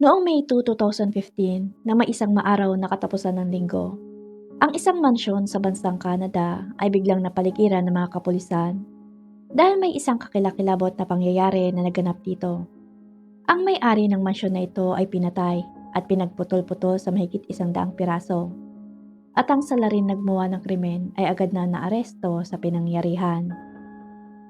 Noong May 2, 2015, na may isang maaraw na katapusan ng linggo, ang isang mansyon sa bansang Canada ay biglang napaligiran ng mga kapulisan dahil may isang kakilakilabot na pangyayari na naganap dito. Ang may-ari ng mansyon na ito ay pinatay at pinagputol-putol sa mahigit 100 piraso. At ang salarin nagmuwa ng krimen ay agad na naaresto sa pinangyarihan.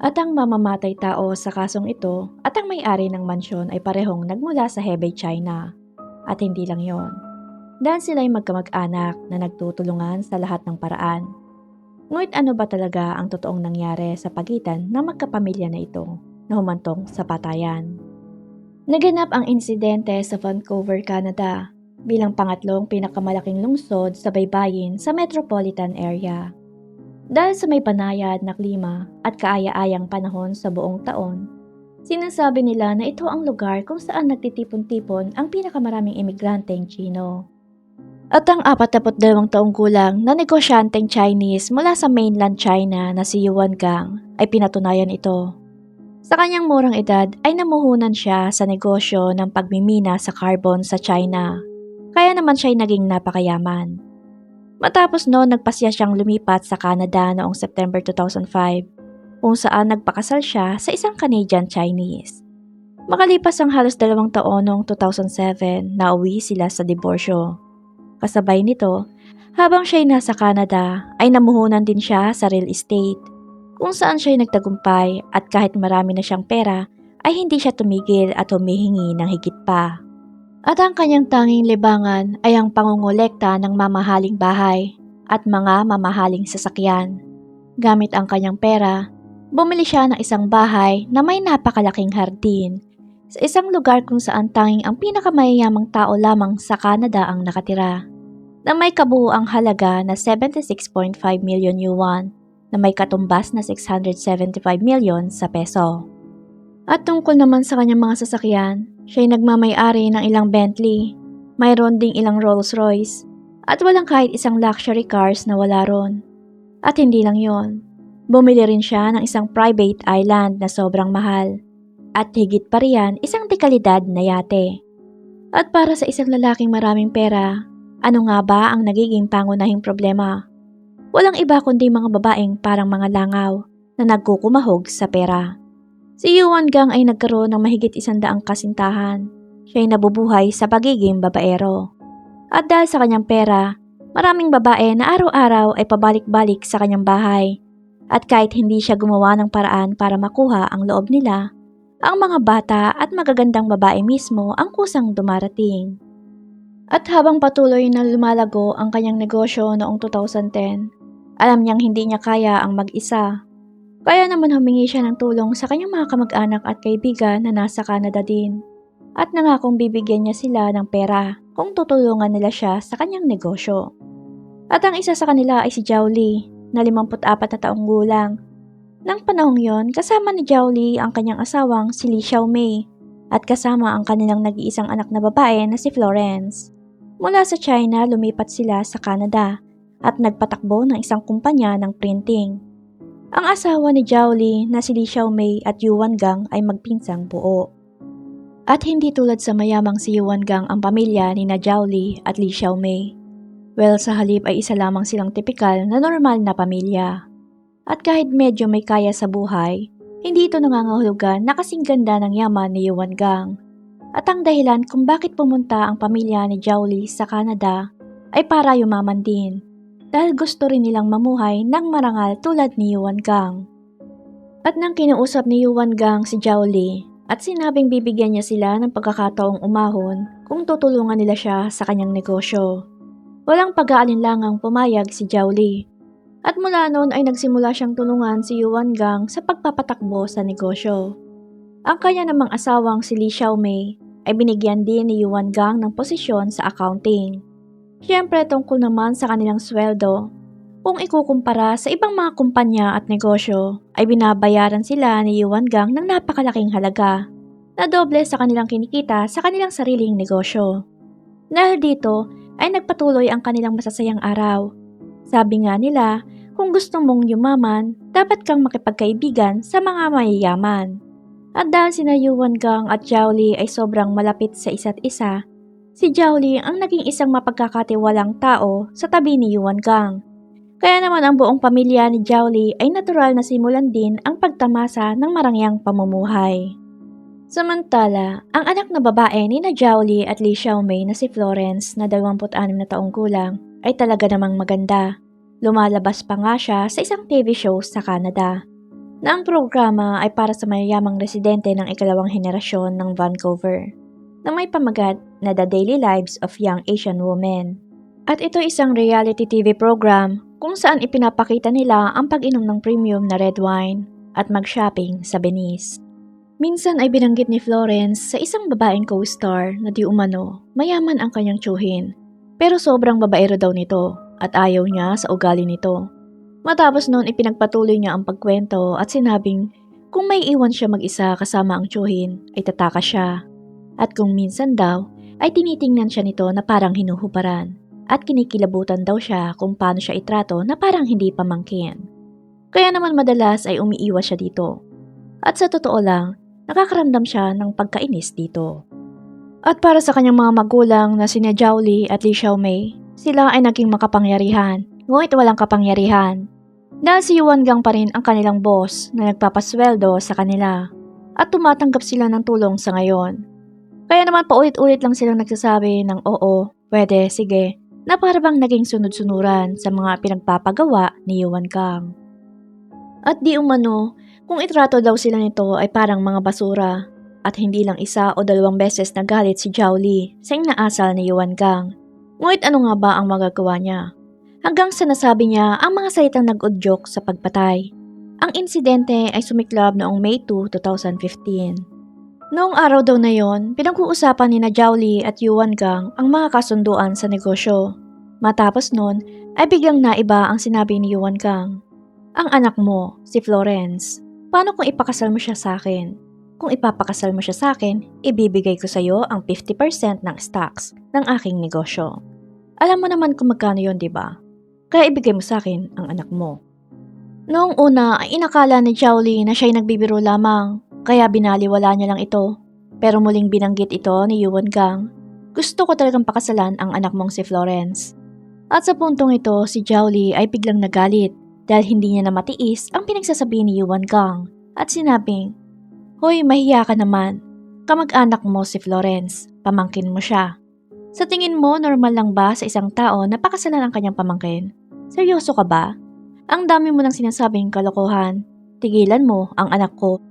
At ang mamamatay tao sa kasong ito at ang may-ari ng mansyon ay parehong nagmula sa Hebei, China. At hindi lang yon, dahil sila'y magkamag-anak na nagtutulungan sa lahat ng paraan. Ngunit ano ba talaga ang totoong nangyari sa pagitan ng magkapamilya na ito na humantong sa patayan? Naganap ang insidente sa Vancouver, Canada, bilang pangatlong pinakamalaking lungsod sa baybayin sa metropolitan area. Dahil sa may banayad na klima at kaaya-ayang panahon sa buong taon, sinasabi nila na ito ang lugar kung saan nagtitipon-tipon ang pinakamaraming imigranteng Chino. At ang 42 taong gulang na negosyanteng Chinese mula sa mainland China na si Yuan Gang ay pinatunayan ito. Sa kanyang murang edad ay namuhunan siya sa negosyo ng pagmimina sa carbon sa China. Kaya naman siya'y naging napakayaman. Matapos noon nagpasya siyang lumipat sa Canada noong September 2005 kung saan nagpakasal siya sa isang Canadian Chinese. Makalipas ang halos 2 taon noong 2007 nauwi sila sa diborsyo. Kasabay nito, habang siya'y nasa Canada ay namuhunan din siya sa real estate kung saan siya'y nagtagumpay at kahit marami na siyang pera ay hindi siya tumigil at humihingi ng higit pa. At ang kanyang tanging libangan ay ang pangongolekta ng mamahaling bahay at mga mamahaling sasakyan. Gamit ang kanyang pera, bumili siya ng isang bahay na may napakalaking hardin sa isang lugar kung saan tanging ang pinakamayayamang tao lamang sa Canada ang nakatira, na may kabuuang halaga na 76.5 million yuan na may katumbas na 675 million sa peso. At tungkol naman sa kanyang mga sasakyan, siya'y nagmamay-ari ng ilang Bentley, mayroon ding ilang Rolls Royce, at walang kahit isang luxury cars na wala ron. At hindi lang yon, bumili rin siya ng isang private island na sobrang mahal, at higit pa riyan isang dekalidad na yate. At para sa isang lalaking maraming pera, ano nga ba ang nagiging pangunahing problema? Walang iba kundi mga babaeng parang mga langaw na nagkukumahog sa pera. Si Yuan Gang ay nagkaroon ng mahigit 100 kasintahan. Siya'y nabubuhay sa pagiging babaero. At dahil sa kanyang pera, maraming babae na araw-araw ay pabalik-balik sa kanyang bahay. At kahit hindi siya gumawa ng paraan para makuha ang loob nila, ang mga bata at magagandang babae mismo ang kusang dumarating. At habang patuloy na lumalago ang kanyang negosyo noong 2010, alam niyang hindi niya kaya ang mag-isa. Kaya naman humingi siya ng tulong sa kanyang mga kamag-anak at kaibigan na nasa Canada din. At nangakong bibigyan niya sila ng pera kung tutulungan nila siya sa kanyang negosyo. At ang isa sa kanila ay si Zhao Li, na 54 na taong gulang. Nang panahong yon, kasama ni Zhao Li ang kanyang asawang si Li Xiaomei at kasama ang kanilang nag-iisang anak na babae na si Florence. Mula sa China, lumipat sila sa Canada at nagpatakbo ng isang kumpanya ng printing. Ang asawa ni Zhao Li na si Li Xiaomei at Yuan Gang ay magpinsang buo. At hindi tulad sa mayamang si Yuan Gang ang pamilya ni na Zhao Li at Li Xiaomei. Well, sa halip ay isa lamang silang tipikal na normal na pamilya. At kahit medyo may kaya sa buhay, hindi ito nangangahulugan na kasing ganda ng yaman ni Yuan Gang. At ang dahilan kung bakit pumunta ang pamilya ni Zhao Li sa Canada ay para yumaman din. Dahil gusto rin nilang mamuhay ng marangal tulad ni Yuan Gang. At nang kinausap ni Yuan Gang si Zhao Li at sinabing bibigyan niya sila ng pagkakataong umahon kung tutulungan nila siya sa kanyang negosyo, walang pag-aalinlangang pumayag si Zhao Li. At mula noon ay nagsimula siyang tulungan si Yuan Gang sa pagpapatakbo sa negosyo. Ang kanya namang asawang si Li Xiaomei ay binigyan din ni Yuan Gang ng posisyon sa accounting. Siyempre tungkol naman sa kanilang sweldo, kung ikukumpara sa ibang mga kumpanya at negosyo, ay binabayaran sila ni Yuan Gang ng napakalaking halaga, na doble sa kanilang kinikita sa kanilang sariling negosyo. Dahil dito, ay nagpatuloy ang kanilang masasayang araw. Sabi nga nila, kung gusto mong yumaman, dapat kang makipagkaibigan sa mga mayayaman. At dahil sina Yuan Gang at Zhao Li ay sobrang malapit sa isa't isa, si Zhao Li ang naging isang mapagkakatiwalang tao sa tabi ni Yuan Gang. Kaya naman ang buong pamilya ni Zhao Li ay natural na simulan din ang pagtamasa ng marangyang pamumuhay. Samantala, ang anak na babae ni na Zhao Li at Li Xiaomei na si Florence na 26 na taong gulang ay talaga namang maganda. Lumalabas pa nga siya sa isang TV show sa Canada na ang programa ay para sa mayayamang residente ng ikalawang henerasyon ng Vancouver na may pamagat na The Daily Lives of Young Asian Women. At ito isang reality TV program kung saan ipinapakita nila ang pag-inom ng premium na red wine at mag-shopping sa Venice. Minsan ay binanggit ni Florence sa isang babaeng co-star na di umano mayaman ang kanyang tsuhin pero sobrang babaero daw nito at ayaw niya sa ugali nito. Matapos noon ipinagpatuloy niya ang pagkwento at sinabing kung may iwan siya mag-isa kasama ang tsuhin ay tataka siya. At kung minsan daw ay tinitingnan siya nito na parang hinuhubaran at kinikilabutan daw siya kung paano siya itrato na parang hindi pamangkin. Kaya naman madalas ay umiiwas siya dito. At sa totoo lang, nakakaramdam siya ng pagkainis dito. At para sa kanyang mga magulang na sina Zhao Li at Li Xiaomei, sila ay naging makapangyarihan. Ngunit walang kapangyarihan. Dahil si Yuan Gang pa rin ang kanilang boss na nagpapasweldo sa kanila at tumatanggap sila ng tulong sa ngayon. Kaya naman paulit-ulit lang silang nagsasabi ng oo, pwede, sige, na parang naging sunod-sunuran sa mga pinagpapagawa ni Yuan Gang. At di umano, kung itrato daw sila nito ay parang mga basura at hindi lang isa o dalawang beses nagalit si Zhao Li sa inaasal ni Yuan Gang. Ngunit ano nga ba ang magagawa niya? Hanggang sa nasabi niya ang mga salitang nag-udyok sa pagpatay. Ang insidente ay sumiklab noong May 2, 2015. Noong araw daw na yon, pinag-uusapan ni na Zhao Li at Yuan Gang ang mga kasunduan sa negosyo. Matapos nun, ay biglang naiba ang sinabi ni Yuan Gang. Ang anak mo, si Florence, paano kung ipakasal mo siya sa akin? Kung ipapakasal mo siya sa akin, ibibigay ko sa iyo ang 50% ng stocks ng aking negosyo. Alam mo naman kung magkano yon, di ba? Kaya ibigay mo sa akin ang anak mo. Noong una ay inakala ni Zhao Li na siya'y nagbibiro lamang, kaya binaliwala niya lang ito. Pero muling binanggit ito ni Yuan Gang. Gusto ko talagang pakasalan ang anak mong si Florence. At sa puntong ito, si Zhao Li ay biglang nagalit dahil hindi niya na matiis ang pinagsasabi ni Yuan Gang at sinabing, Hoy, mahiya ka naman. Kamag-anak mo si Florence, pamangkin mo siya. Sa tingin mo, normal lang ba sa isang tao na pakasalan ang kanyang pamangkin? Seryoso ka ba? Ang dami mo nang sinasabing kalokohan. Tigilan mo ang anak ko.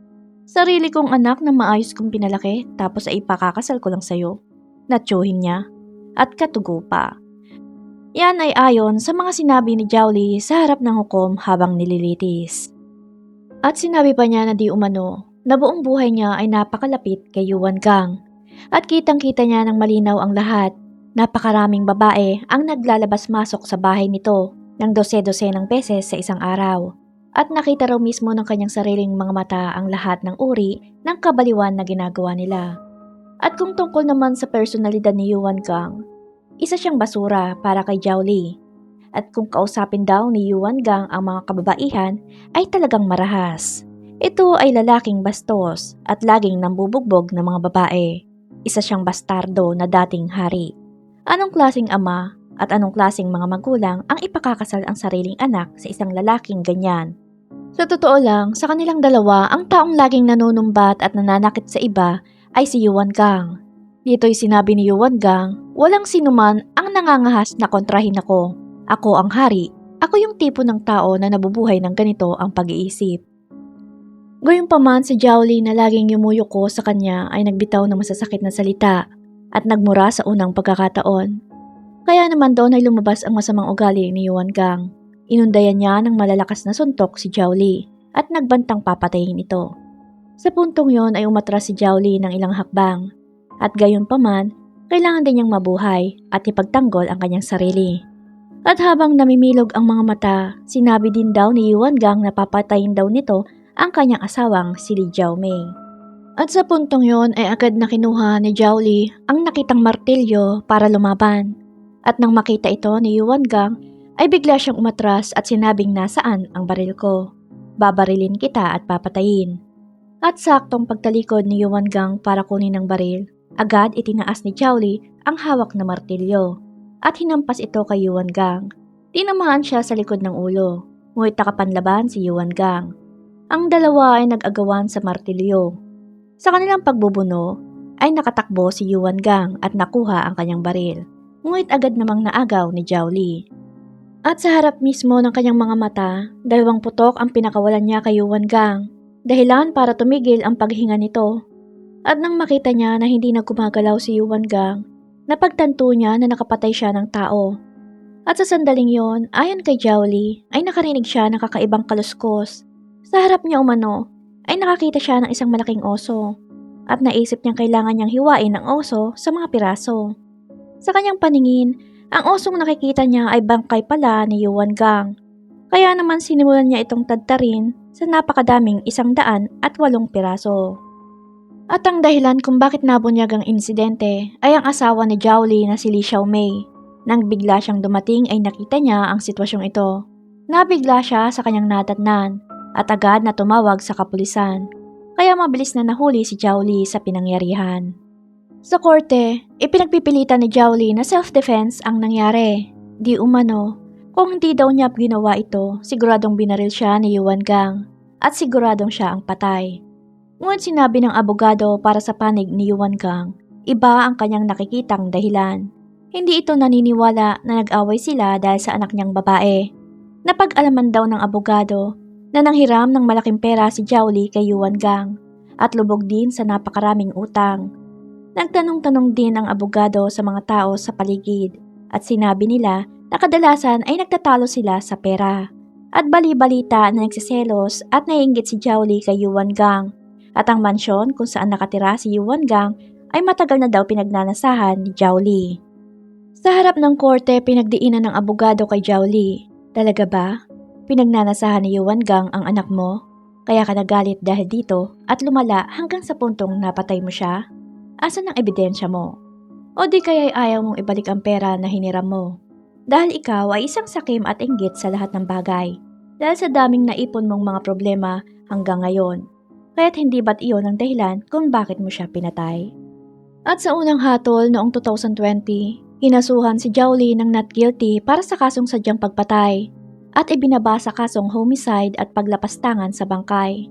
Sarili kong anak na maayos kong pinalaki tapos ay ipakakasal ko lang sa'yo. Natsuhin niya. At katugo pa. Yan ay ayon sa mga sinabi ni Zhao Li sa harap ng hukom habang nililitis. At sinabi pa niya na di umano na buong buhay niya ay napakalapit kay Yuan Gang. At kitang-kita niya ng malinaw ang lahat. Napakaraming babae ang naglalabas-masok sa bahay nito ng 12-12 beses sa isang araw. At nakita raw mismo ng kanyang sariling mga mata ang lahat ng uri ng kabaliwan na ginagawa nila. At kung tungkol naman sa personalidad ni Yuan Gang, isa siyang basura para kay Zhao Li. At kung kausapin daw ni Yuan Gang ang mga kababaihan ay talagang marahas. Ito ay lalaking bastos at laging nambubugbog ng mga babae. Isa siyang bastardo na dating hari. Anong klaseng ama at anong klaseng mga magulang ang ipakakasal ang sariling anak sa isang lalaking ganyan? Sa totoo lang, sa kanilang dalawa, ang taong laging nanunumbat at nananakit sa iba ay si Yuan Gang. Dito'y sinabi ni Yuan Gang, walang sinuman ang nangangahas na kontrahin ako. Ako ang hari. Ako yung tipo ng tao na nabubuhay ng ganito ang pag-iisip. Gayunpaman si Zhao Li na laging yumuyuko sa kanya ay nagbitaw ng masasakit na salita at nagmura sa unang pagkakataon. Kaya naman doon ay lumabas ang masamang ugali ni Yuan Gang. Inundayan niya ng malalakas na suntok si Zhao Li at nagbantang papatayin ito. Sa puntong yon ay umatras si Zhao Li ng ilang hakbang at gayunpaman kailangan din niyang mabuhay at ipagtanggol ang kanyang sarili. At habang namimilog ang mga mata, sinabi din daw ni Yuan Gang na papatayin daw nito ang kanyang asawang si Li Xiaomei. At sa puntong yon ay agad na kinuha ni Zhao Li ang nakitang martilyo para lumaban. At nang makita ito ni Yuan Gang ay bigla siyang umatras at sinabing nasaan ang baril ko. Babarilin kita at papatayin. At saktong pagtalikod ni Yuan Gang para kunin ang baril, agad itinaas ni Jiaoli ang hawak na martilyo at hinampas ito kay Yuan Gang. Tinamaan siya sa likod ng ulo, ngunit nakapanlaban si Yuan Gang. Ang dalawa ay nag-agawan sa martilyo. Sa kanilang pagbubuno, ay nakatakbo si Yuan Gang at nakuha ang kanyang baril, ngunit agad namang naagaw ni Jiaoli. At sa harap mismo ng kanyang mga mata, 2 putok ang pinakawalan niya kay Yuan Gang, dahilan para tumigil ang paghinga nito. At nang makita niya na hindi na gumagalaw si Yuan Gang, napagtanto niya na nakapatay siya ng tao. At sa sandaling yon, ayon kay Jiaoli, ay nakarinig siya ng kakaibang kaluskos. Sa harap niya umano, ay nakakita siya ng isang malaking oso. At naisip niyang kailangan niyang hiwain ang oso sa mga piraso. Sa kanyang paningin, ang osong nakikita niya ay bangkay pala ni Yuan Gang. Kaya naman sinimulan niya itong tadtarin sa napakadaming 108 piraso. At ang dahilan kung bakit nabunyag ang insidente ay ang asawa ni Jiaoli na si Li Xiaomei. Nang bigla siyang dumating ay nakita niya ang sitwasyong ito. Nabigla siya sa kanyang nadatnan at agad na tumawag sa kapulisan. Kaya mabilis na nahuli si Jiaoli sa pinangyarihan. Sa korte, ipinagpipilitan ni Jiaoli na self-defense ang nangyari. Di umano, kung hindi daw niya ginawa ito, siguradong binaril siya ni Yuan Gang at siguradong siya ang patay. Ngunit sinabi ng abogado para sa panig ni Yuan Gang, iba ang kanyang nakikitang dahilan. Hindi ito naniniwala na nag-away sila dahil sa anak niyang babae. Napag-alaman daw ng abogado na nanghiram ng malaking pera si Jiaoli kay Yuan Gang at lubog din sa napakaraming utang. Nagtanong-tanong din ang abogado sa mga tao sa paligid at sinabi nila na kadalasan ay nagtatalo sila sa pera. At bali-balita na nagsiselos at naiinggit si Jiaoli kay Yuan Gang at ang mansyon kung saan nakatira si Yuan Gang ay matagal na daw pinagnanasahan ni Jiaoli. Sa harap ng korte, pinagdiinan ng abogado kay Jiaoli. Talaga ba? Pinagnanasahan ni Yuan Gang ang anak mo? Kaya ka nagalit dahil dito at lumala hanggang sa puntong napatay mo siya? Asan ang ebidensya mo? O di kaya'y ayaw mong ibalik ang pera na hiniram mo? Dahil ikaw ay isang sakim at inggit sa lahat ng bagay. Dahil sa daming naipon mong mga problema hanggang ngayon. Kaya't hindi ba't iyon ang dahilan kung bakit mo siya pinatay? At sa unang hatol noong 2020, kinasuhan si Jiaoli ng not guilty para sa kasong sadyang pagpatay at ibinaba sa kasong homicide at paglapastangan sa bangkay.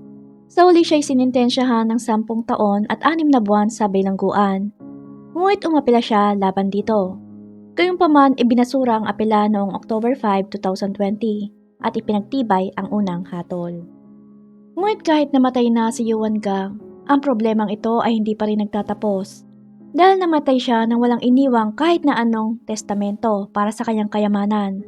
Sa huli siya'y sinintensyahan ng 10 taon at 6 na buwan sa bilangguan. Ngunit umapila siya laban dito. Gayunpaman, ibinasura ang apela noong October 5, 2020 at ipinagtibay ang unang hatol. Ngunit kahit namatay na si Yuan Gang, ang problemang ito ay hindi pa rin nagtatapos. Dahil namatay siya nang walang iniwang kahit na anong testamento para sa kanyang kayamanan.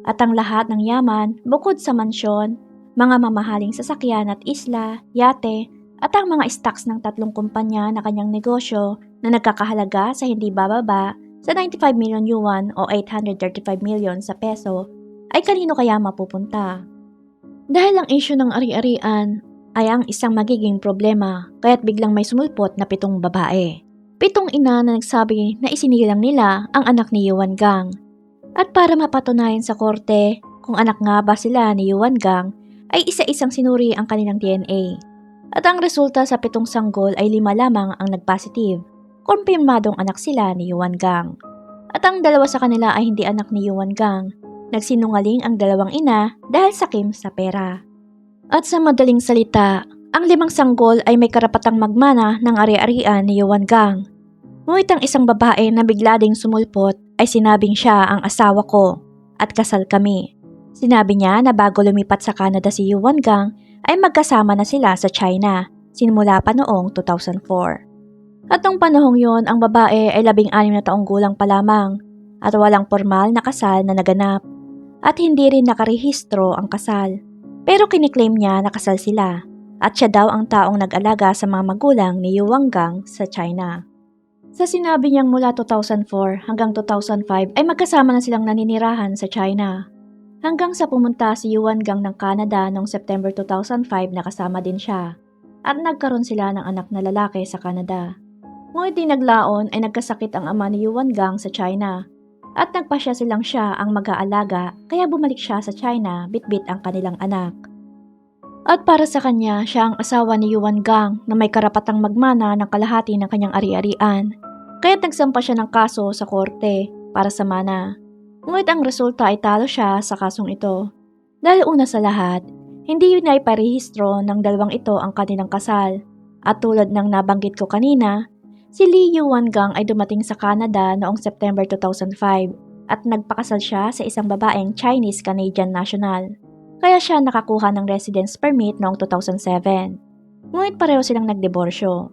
At ang lahat ng yaman, bukod sa mansyon, mga mamahaling sasakyan at isla, yate, at ang mga stocks ng 3 kumpanya na kanyang negosyo na nagkakahalaga sa hindi bababa sa 95 million yuan o 835 million sa peso, ay kanino kaya mapupunta? Dahil ang issue ng ari-arian ay ang isang magiging problema, kaya't biglang may sumulpot na 7 babae. 7 ina na nagsabi na isinilang nila ang anak ni Yuan Gang. At para mapatunayan sa korte kung anak nga ba sila ni Yuan Gang, ay isa-isang sinuri ang kanilang DNA. At ang resulta sa 7 sanggol ay 5 lamang ang nagpositive. Kumpirmadong anak sila ni Yuan Gang. At ang 2 sa kanila ay hindi anak ni Yuan Gang. Nagsinungaling ang 2 ina dahil sakim sa pera. At sa madaling salita, ang 5 sanggol ay may karapatang magmana ng ari-arian ni Yuan Gang. Ngunit ang isang babae na bigla ding sumulpot ay sinabing siya ang asawa ko at kasal kami. Sinabi niya na bago lumipat sa Canada si Yuan Gang ay magkasama na sila sa China, simula pa noong 2004. At noong panahong yon, ang babae ay 16 na taong gulang pa lamang at walang formal na kasal na naganap. At hindi rin nakarehistro ang kasal. Pero kiniklaim niya na kasal sila at siya daw ang taong nag-alaga sa mga magulang ni Yuan Gang sa China. Sa sinabi niyang mula 2004 hanggang 2005 ay magkasama na silang naninirahan sa China. Hanggang sa pumunta si Yuan Gang ng Canada noong September 2005 na kasama din siya. At nagkaroon sila ng anak na lalaki sa Canada. Ngunit di naglaon ay nagkasakit ang ama ni Yuan Gang sa China. At nagpasya silang siya ang mag-aalaga kaya bumalik siya sa China bitbit ang kanilang anak. At para sa kanya, siya ang asawa ni Yuan Gang na may karapatang magmana ng kalahati ng kanyang ari-arian. Kaya't nagsampa siya ng kaso sa korte para sa mana. Ngunit ang resulta ay talo siya sa kasong ito. Dahil una sa lahat, hindi yun ay parehistro ng dalawang ito ang kanilang kasal. At tulad ng nabanggit ko kanina, si Lee Yuan Gang ay dumating sa Canada noong September 2005 at nagpakasal siya sa isang babaeng Chinese-Canadian national. Kaya siya nakakuha ng residence permit noong 2007. Ngunit pareho silang nagdiborsyo.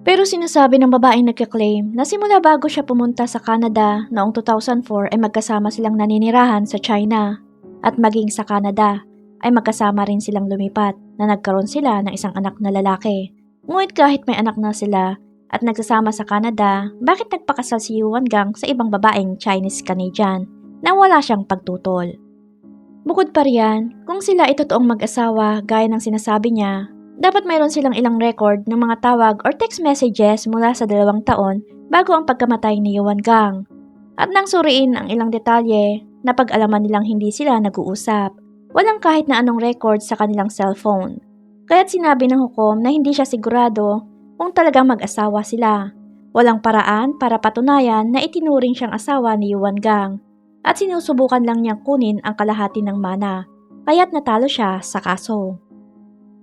Pero sinasabi ng babaeng nagka-claim na simula bago siya pumunta sa Canada noong 2004 ay magkasama silang naninirahan sa China. At maging sa Canada ay magkasama rin silang lumipat na nagkaroon sila ng isang anak na lalaki. Ngunit kahit may anak na sila at nagsasama sa Canada, bakit nagpakasal si Yuan Gang sa ibang babaeng Chinese-Canadian na wala siyang pagtutol? Bukod pa riyan, kung sila ay totoong mag-asawa gaya ng sinasabi niya, dapat mayroon silang ilang record ng mga tawag or text messages mula sa 2 taon bago ang pagkamatay ni Yuan Gang. At nang suriin ang ilang detalye, napag-alaman nilang hindi sila nag-uusap. Walang kahit na anong record sa kanilang cellphone. Kaya't sinabi ng hukom na hindi siya sigurado kung talagang mag-asawa sila. Walang paraan para patunayan na itinuring siyang asawa ni Yuan Gang. At sinusubukan lang niyang kunin ang kalahati ng mana, kaya't natalo siya sa kaso.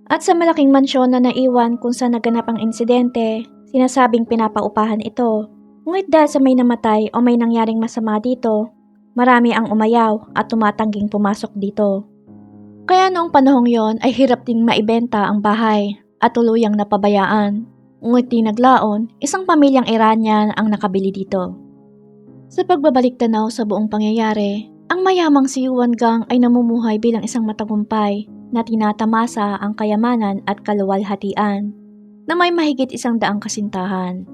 At sa malaking mansyon na naiwan kung saan naganap ang insidente, sinasabing pinapaupahan ito. Ngunit dahil sa may namatay o may nangyaring masama dito, marami ang umayaw at tumatangging pumasok dito. Kaya noong panahong yon ay hirap ding maibenta ang bahay at tuluyang napabayaan. Ngunit di naglaon, isang pamilyang Iranian ang nakabili dito. Sa pagbabalik tanaw sa buong pangyayari, ang mayamang si Yuan Gang ay namumuhay bilang isang matagumpay na tinatamasa ang kayamanan at kaluwalhatian na may mahigit 100 kasintahan.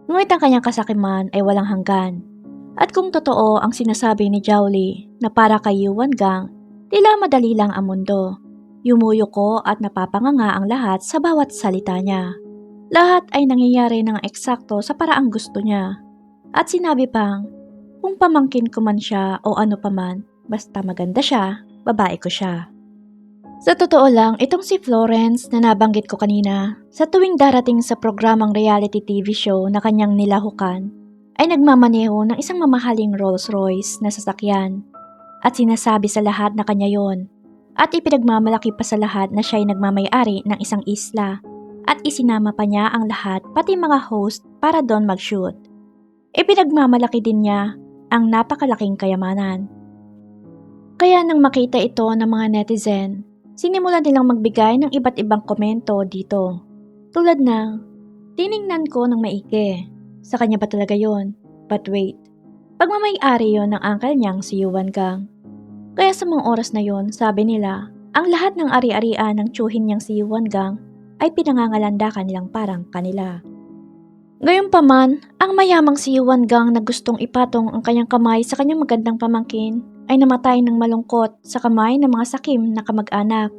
Ngunit ang kanyang kasakiman ay walang hanggan. At kung totoo ang sinasabi ni Zhao Li na para kay Yuan Gang, tila madali lang ang mundo. Yumuyuko at napapanganga ang lahat sa bawat salita niya. Lahat ay nangyayari ng eksakto sa paraang gusto niya. At sinabi pang, kung pamangkin ko man siya o ano paman, basta maganda siya, babae ko siya. Sa totoo lang, itong si Florence na nabanggit ko kanina, sa tuwing darating sa programang reality TV show na kanyang nilahukan, ay nagmamaneho ng isang mamahaling Rolls Royce na sasakyan. At sinasabi sa lahat na kanya yon. At ipinagmamalaki pa sa lahat na siya ay nagmamay-ari ng isang isla. At isinama pa niya ang lahat pati mga host para doon mag-shoot. Ipinagmamalaki din niya ang napakalaking kayamanan. Kaya nang makita ito ng mga netizen, sinimulan nilang magbigay ng iba't ibang komento dito. Tulad ng, tiningnan ko ng maigi. Sa kanya ba talaga yon? But wait, pagmamay-ari yon ng uncle niyang si Yuan Gang. Kaya sa mga oras na yon, sabi nila, ang lahat ng ari-arian ng tiyuhin niyang si Yuan Gang ay pinangangalandakan nilang parang kanila. Gayunpaman, ang mayamang si Yuan Gang na gustong ipatong ang kanyang kamay sa kanyang magandang pamangkin ay namatay ng malungkot sa kamay ng mga sakim na kamag-anak.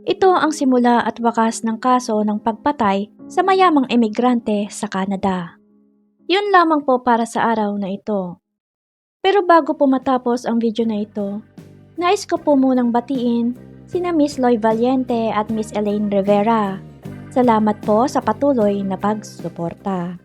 Ito ang simula at wakas ng kaso ng pagpatay sa mayamang emigrante sa Canada. Yun lamang po para sa araw na ito. Pero bago po matapos ang video na ito, nais ko po munang batiin sina Miss Loy Valiente at Miss Elaine Rivera. Salamat po sa patuloy na pagsuporta.